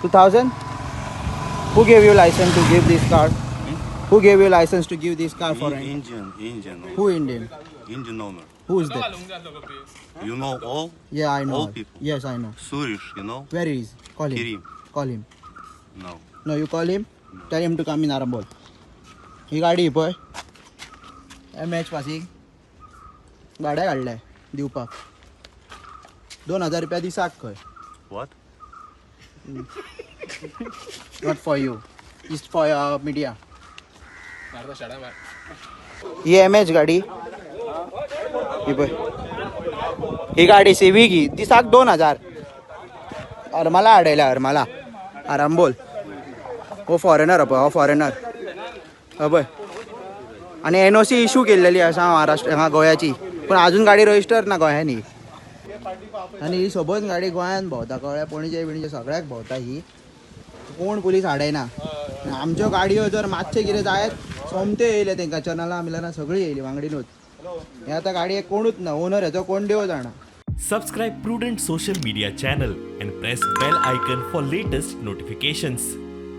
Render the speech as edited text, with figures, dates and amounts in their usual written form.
2000. Who gave you license to give this car? Who gave you license to give this car for rent? Indian. Who Indian? Indian owner. Who is that? You know all? Yeah, I know. All people. Yes, I know. Surish, you know? Where is? Call him. Kirim. Call him. No. No, you call him. Tell him to come in Arambol. ही गाडी पळय MH passing गाड्या काडल्या दिवपाक 2000 रुपया दिसाक खंय. What? Not for you. It's for media. He MH गाडी ही पळय ही गाडी सिविक ही दिसाक 2000 हरमाला हाडयल्या हरमाला आरांबोल. हो फॉरेनर पळय हो फॉरेनर पळय आणि NOC इशू केलेली आसा महाराष्ट्र हांगा गोंयाची पण अजून गाडी रजिस्टर ना गोंयांनी. आणि ही सोबत गाडी गोंयान भोंवता कळ्ळें पणजे बिणजे सगळ्याक भोंवता ही कोण पुलीस हाडयना. आमच्यो गाडयो जर मातशें कितें जायत सोमते येयले तांकां चनलां मिलनां सगळीं येयली वांगडीनूच. हे आतां गाडयेक कोणूच ना ओनर हेचो कोण देव जाणा. Subscribe Prudent social media channel and press bell icon for latest notifications.